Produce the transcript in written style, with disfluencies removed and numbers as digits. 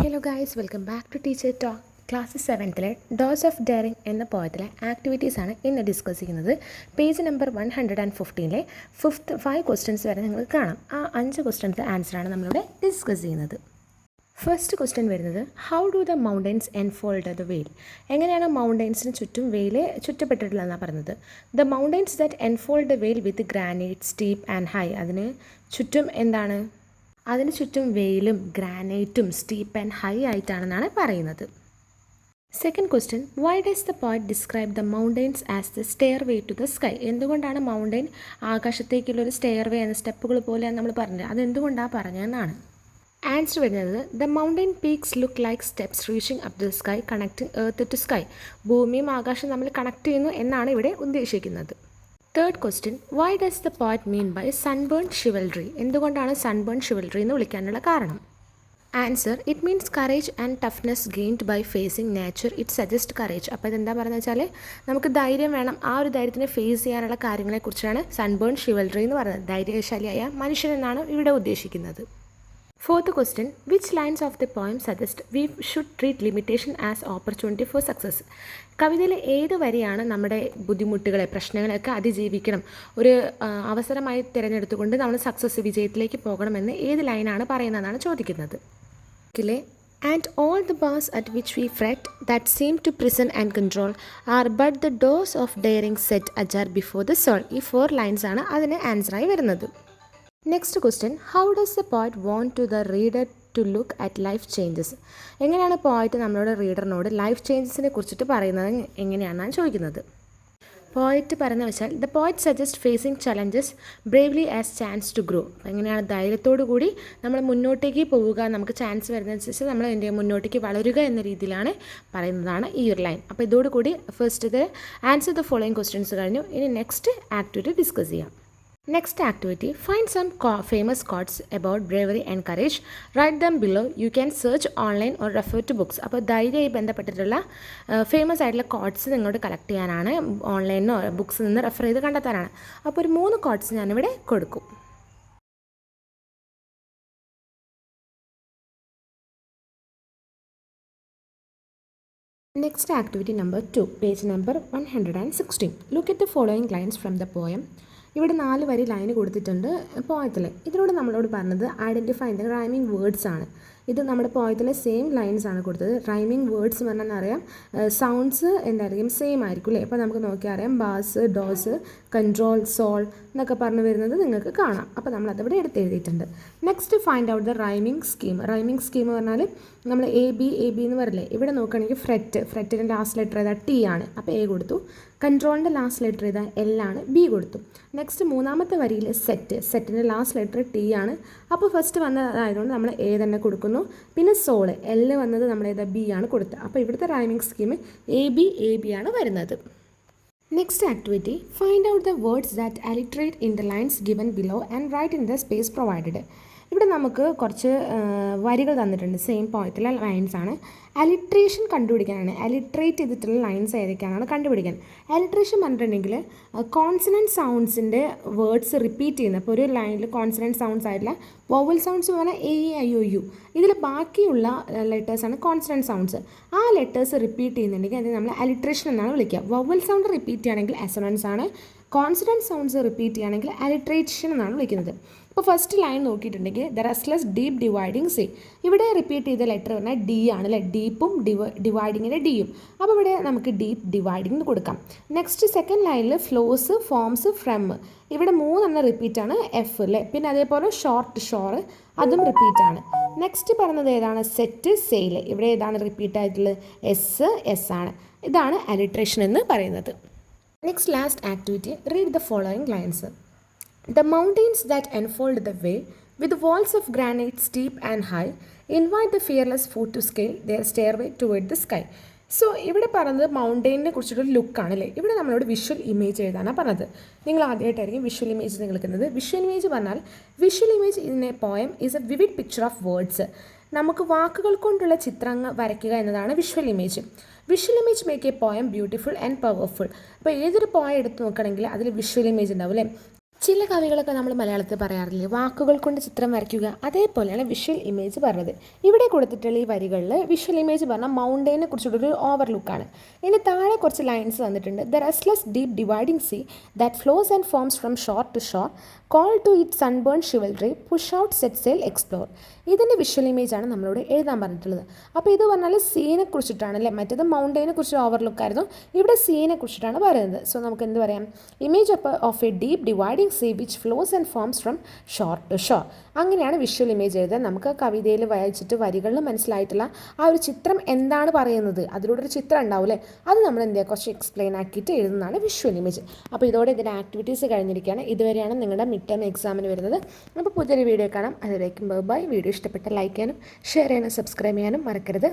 Hello guys, welcome back to teacher talk. Class 7ലെ doors of daring എന്ന പോയത്തിലെ ആക്ടിവിറ്റീസാണ് ഇന്ന് ഡിസ്കസ് ചെയ്യുന്നത്. പേജ് നമ്പർ 115 ഫിഫ്ത്ത് 5 ക്വസ്റ്റ്യൻസ് വരെ നിങ്ങൾക്ക് കാണാം. ആ 5 ക്വസ്റ്റ്യൻസിൻ്റെ ആൻസറാണ് നമ്മളിവിടെ ഡിസ്കസ് ചെയ്യുന്നത്. ഫസ്റ്റ് ക്വസ്റ്റ്യൻ വരുന്നത്, how do the mountains enfold the vale? എങ്ങനെയാണ് മൗണ്ടൻസിന് ചുറ്റും വെയിൽ ചുറ്റപ്പെട്ടിട്ടുള്ളതെന്നാണ് പറഞ്ഞത്. The mountains that enfold the vale with granite steep and high. അതിന് ചുറ്റും എന്താണ്? അതിന് ചുറ്റും വെയിലും ഗ്രാനൈറ്റും സ്റ്റീപ്പ് ആൻഡ് ഹൈ ആയിട്ടാണെന്നാണ് പറയുന്നത്. Second question, why does the poet describe the mountains as the stairway to the sky? എന്തുകൊണ്ടാണ് മൗണ്ടൻ ആകാശത്തേക്കുള്ളൊരു സ്റ്റെയർ വേ എന്ന സ്റ്റെപ്പുകൾ പോലെ നമ്മൾ പറഞ്ഞത്? അതെന്തുകൊണ്ടാണ് പറഞ്ഞതെന്നാണ്. ആൻസർ വരുന്നത്, the mountain peaks look like steps reaching up the sky connecting earth to sky. ഭൂമിയും ആകാശം നമ്മൾ കണക്ട് ചെയ്യുന്നു എന്നാണ് ഇവിടെ ഉദ്ദേശിക്കുന്നത്. Third question, why does the poet mean by sunburn chivalry? എന്തുകൊണ്ടാണ് സൺബേൺ ഷിവൽറി എന്ന് വിളിക്കാനുള്ള കാരണം? Answer, it means courage and toughness gained by facing nature. It suggest courage. അപ്പോൾ ഇതെന്താ പറയുന്നത് വെച്ചാൽ നമുക്ക് ധൈര്യം വേണം. ആ ഒരു ധൈര്യത്തിനെ ഫേസ് ചെയ്യാനുള്ള കാര്യങ്ങളെക്കുറിച്ചാണ് സൺബേൺ ഷിവൽറി എന്ന് പറയുന്നത്. ധൈര്യശാലിയായ മനുഷ്യനെന്നാണ് ഇവിടെ ഉദ്ദേശിക്കുന്നത്. Fourth question, which lines of the poem suggest we should treat limitation as opportunity for success? കവിതയിലെ ഏത് വരിയാണ് നമ്മുടെ ബുദ്ധിമുട്ടുകളെ, പ്രശ്നങ്ങളെയൊക്കെ അതിജീവിക്കണം, ഒരു അവസരമായി തിരഞ്ഞെടുത്തുകൊണ്ട് നമ്മൾ സക്സസ്, വിജയത്തിലേക്ക് പോകണമെന്ന് ഏത് ലൈനാണ് പറയുന്നതെന്നാണ് ചോദിക്കുന്നത്. And all the bars at which we fret that seem to prison and control are but the doors of daring set ajar before the soul. ഈ 4 ലൈൻസാണ് അതിന് ആൻസറായി വരുന്നത്. Next question, how does the poet want to the reader to look at life changes? എങ്ങനെയാണ് poet നമ്മളോട് റീഡറിനോട് life ചേഞ്ചസിനെ കുറിച്ചിട്ട് പറയുന്നത് എങ്ങനെയാണെന്നാണ് ചോദിക്കുന്നത്. പോയറ്റ് പറയുന്ന വെച്ചാൽ, the poet suggest facing challenges bravely as chance to grow. എങ്ങനെയാണ് ധൈര്യത്തോടു കൂടി നമ്മൾ മുന്നോട്ടേക്ക് പോവുക, നമുക്ക് ചാൻസ് വരുന്നതനുസരിച്ച് നമ്മൾ എൻ്റെ മുന്നോട്ടേക്ക് വളരുക എന്ന രീതിയിലാണ് പറയുന്നതാണ് ഈ ഒരു ലൈൻ. അപ്പോൾ ഇതോടുകൂടി ഫസ്റ്റ് ഇത് ആൻസർ ദ ഫോളോയിങ് ക്വസ്റ്റ്യൻസ് കഴിഞ്ഞു. ഇനി നെക്സ്റ്റ് ആക്ടിവിറ്റി ഡിസ്കസ് ചെയ്യാം. Next activity, find some famous quotes about bravery and courage. Write them below. You can search online or refer to books. അപ്പോൾ ധൈര്യമായി ബന്ധപ്പെട്ടിട്ടുള്ള ഫേമസ് ആയിട്ടുള്ള കോട്ട്സ് നിങ്ങളോട് collect ചെയ്യാനാണ്. ഓൺലൈനിനോ ബുക്സിൽ നിന്ന് റെഫർ ചെയ്ത് കണ്ടെത്താനാണ്. അപ്പോൾ ഒരു 3 കോട്ട്സ് ഞാനിവിടെ കൊടുക്കും. Next activity number 2, page number 116. Look at the following lines from the poem. ഇവിടെ 4 വരി ലൈന് കൊടുത്തിട്ടുണ്ട് പോയത്തിൽ. ഇതിലൂടെ നമ്മളോട് പറഞ്ഞത് ഐഡൻറ്റിഫൈ ദ റൈമിംഗ് വേർഡ്സ് ആണ്. ഇത് നമ്മുടെ പോയത്തിലെ സെയിം ലൈൻസ് ആണ് കൊടുത്തത്. റൈമിംഗ് വേർഡ്സ് എന്ന് പറഞ്ഞാൽ അറിയാം, സൗണ്ട്സ് എന്തായിരിക്കും, സെയിം ആയിരിക്കും അല്ലേ. അപ്പോൾ നമുക്ക് നോക്കിയാൽ അറിയാം, ബാസ്, ഡോസ്, കൺട്രോൾ, സോൾ എന്നൊക്കെ പറഞ്ഞു വരുന്നത് നിങ്ങൾക്ക് കാണാം. അപ്പോൾ നമ്മളതവിടെ എഴുതിയിട്ടുണ്ട്. Next, find out the rhyming scheme. Rhyming scheme എന്ന് പറഞ്ഞാൽ നമ്മൾ എ ബി എന്ന് പറയില്ലേ, ഇവിടെ നോക്കുകയാണെങ്കിൽ ഫ്രെറ്റിൻ്റെ ലാസ്റ്റ് ലെറ്റർ ഏതാ, ടി ആണ്, അപ്പോൾ എ കൊടുത്തു. കൺട്രോളിൻ്റെ ലാസ്റ്റ് ലെറ്റർ ഏതാ, എൽ ആണ്, ബി കൊടുത്തു. നെക്സ്റ്റ് 3ാമത്തെ വരിയിൽ സെറ്റിൻ്റെ ലാസ്റ്റ് ലെറ്റർ ടി ആണ്, അപ്പോൾ ഫസ്റ്റ് വന്നതായതുകൊണ്ട് നമ്മൾ എ തന്നെ കൊടുക്കുന്നു. പിന്നെ സോള്, എൽ വന്നത് നമ്മൾ ഏതാ, ബി ആണ് കൊടുത്തത്. അപ്പോൾ ഇവിടുത്തെ റൈമിംഗ് സ്കീം എ ബി ആണ് വരുന്നത്. Next activity, find out the words that alliterate in the lines given below and write in the space provided. ഇവിടെ നമുക്ക് കുറച്ച് വരികൾ തന്നിട്ടുണ്ട്, സെയിം പോയത്തിലെ ലൈൻസ് ആണ്. അലിട്രേഷൻ കണ്ടുപിടിക്കാനാണ്. അലിട്രേറ്റ് ചെയ്തിട്ടുള്ള ലൈൻസ് ഏതൊക്കെയാണെന്ന് കണ്ടുപിടിക്കാൻ. അലിട്രേഷൻ പറഞ്ഞിട്ടുണ്ടെങ്കിൽ കോൺസണൻറ്റ് സൗണ്ട്സിൻ്റെ വേർഡ്സ് റിപ്പീറ്റ് ചെയ്യുന്നത്. അപ്പോൾ ഒരു ലൈനിൽ കോൺസണൻറ്റ് സൗണ്ട്സ് ആയിട്ടുള്ള വോവൽ സൗണ്ട്സ് എന്ന് പറഞ്ഞാൽ എ ഐ ഒ യു, ഇതിൽ ബാക്കിയുള്ള ലെറ്റേഴ്സാണ് കോൺസണൻറ്റ് സൗണ്ട്സ്. ആ ലെറ്റേഴ്സ് റിപ്പീറ്റ് ചെയ്യുന്നുണ്ടെങ്കിൽ അതിന് നമ്മൾ അലിട്രേഷൻ എന്നാണ് വിളിക്കുക. വോവൽ സൗണ്ട് റിപ്പീറ്റ് ചെയ്യുകയാണെങ്കിൽ അസൊണൻസ് ആണ്. കോൺസണൻറ്റ് സൗണ്ട്സ് റിപ്പീറ്റ് ചെയ്യുകയാണെങ്കിൽ അലിട്രേഷൻ എന്നാണ് വിളിക്കുന്നത്. ഇപ്പോൾ ഫസ്റ്റ് ലൈൻ നോക്കിയിട്ടുണ്ടെങ്കിൽ the restless deep dividing sea. ഇവിടെ റിപ്പീറ്റ് ചെയ്ത ലെറ്റർ പറഞ്ഞാൽ ഡി ആണ് അല്ലേ, ഡീപ്പും ഡിവൈഡിങ്ങിൻ്റെ ഡിയും. അപ്പോൾ ഇവിടെ നമുക്ക് ഡീപ്പ് ഡിവൈഡിങ് കൊടുക്കാം. നെക്സ്റ്റ് സെക്കൻഡ് ലൈനിൽ ഫ്ലോസ്, ഫോംസ്, ഫ്രം. ഇവിടെ 3 റിപ്പീറ്റ് ആണ്, എഫ് അല്ലേ. പിന്നെ അതേപോലെ ഷോർട്ട്, ഷോറ്, അതും റിപ്പീറ്റ് ആണ്. നെക്സ്റ്റ് പറഞ്ഞത് ഏതാണ്, സെറ്റ്, സെയിൽ. ഇവിടെ ഏതാണ് റിപ്പീറ്റ് ആയിട്ടുള്ളത്, എസ് ആണ്. ഇതാണ് അലിട്രേഷൻ എന്ന് പറയുന്നത്. Next last activity, read the following lines. The mountains that enfold the way, with walls of granite steep and high, invite the fearless foot to scale their stairway toward the sky. So ഇവിടെ പറഞ്ഞത് മൗണ്ടെയിനെ കുറിച്ചിട്ടൊരു ലുക്കാണ് അല്ലേ. ഇവിടെ നമ്മളോട് visual image എഴുതാനാണ് പറഞ്ഞത്. നിങ്ങൾ ആദ്യമായിട്ടായിരിക്കും വിഷ്വൽ ഇമേജ് നിൽക്കുന്നത്. വിഷ്വൽ ഇമേജ് പറഞ്ഞാൽ, visual image in A poem is A vivid picture of words. നമുക്ക് വാക്കുകൾ കൊണ്ടുള്ള ചിത്രങ്ങൾ വരയ്ക്കുക എന്നതാണ് visual image. Visual image make A poem beautiful and powerful. അപ്പോൾ ഏതൊരു പോയം എടുത്ത് നോക്കുകയാണെങ്കിൽ അതിൽ വിഷ്വൽ ഇമേജ് ഉണ്ടാവും അല്ലേ. ചില കവികളൊക്കെ നമ്മൾ മലയാളത്തിൽ പറയാറില്ലേ, വാക്കുകൾ കൊണ്ട് ചിത്രം വരയ്ക്കുക, അതേപോലെയാണ് വിഷ്വൽ ഇമേജ് പറഞ്ഞത്. ഇവിടെ കൊടുത്തിട്ടുള്ള ഈ വരികളിൽ വിഷ്വൽ ഇമേജ് പറഞ്ഞാൽ മൗണ്ടൈനെ കുറിച്ചുള്ളൊരു ഓവർലുക്കാണ്. ഇനി താഴെ കുറച്ച് ലൈൻസ് തന്നിട്ടുണ്ട്. The restless deep dividing sea that flows and forms from shore to shore, call to it sunburn chivalry, push out set sail explore. ഇതിൻ്റെ വിഷ്വൽ ഇമേജാണ് നമ്മളോട് എഴുതാൻ പറഞ്ഞിട്ടുള്ളത്. അപ്പോൾ ഇത് പറഞ്ഞാൽ സീനെ കുറിച്ചിട്ടാണ് അല്ലേ, മറ്റേത് മൗണ്ടൈനെ കുറിച്ച് ഓവർലുക്കായിരുന്നു, ഇവിടെ സീനെ കുറിച്ചിട്ടാണ് പറയുന്നത്. സോ നമുക്ക് എന്ത് പറയാം, image of a deep dividing sea which flows and forms from shore to shore. അങ്ങനെയാണ് വിഷ്വൽ ഇമേജ് എഴുതാൻ. നമുക്ക് കവിതയിൽ വായിച്ചിട്ട് വരികളിൽ മനസ്സിലായിട്ടുള്ള ആ ഒരു ചിത്രം എന്താണ് പറയുന്നത്, അതിലൂടെ ഒരു ചിത്രം ഉണ്ടാവില്ലേ, അത് നമ്മൾ എന്ത് ചെയ്യുക, കുറച്ച് എക്സ്പ്ലെയിൻ ആക്കിയിട്ട് എഴുതുന്നതാണ് വിഷ്വൽ ഇമേജ്. അപ്പോൾ ഇതോടെ ഇതിൻ്റെ ആക്ടിവിറ്റീസ് കഴിഞ്ഞിരിക്കുകയാണ്. ഇതുവരെയാണ് നിങ്ങളുടെ മിഡ് ടേം എക്സാമിന് വരുന്നത്. അപ്പോൾ പുതിയൊരു വീഡിയോ കാണാം. അതിലേക്കും ബൈ. വീഡിയോ ഇഷ്ടപ്പെട്ട ലൈക്ക് ചെയ്യാനും ഷെയർ ചെയ്യാനും സബ്സ്ക്രൈബ് ചെയ്യാനും മറക്കരുത്.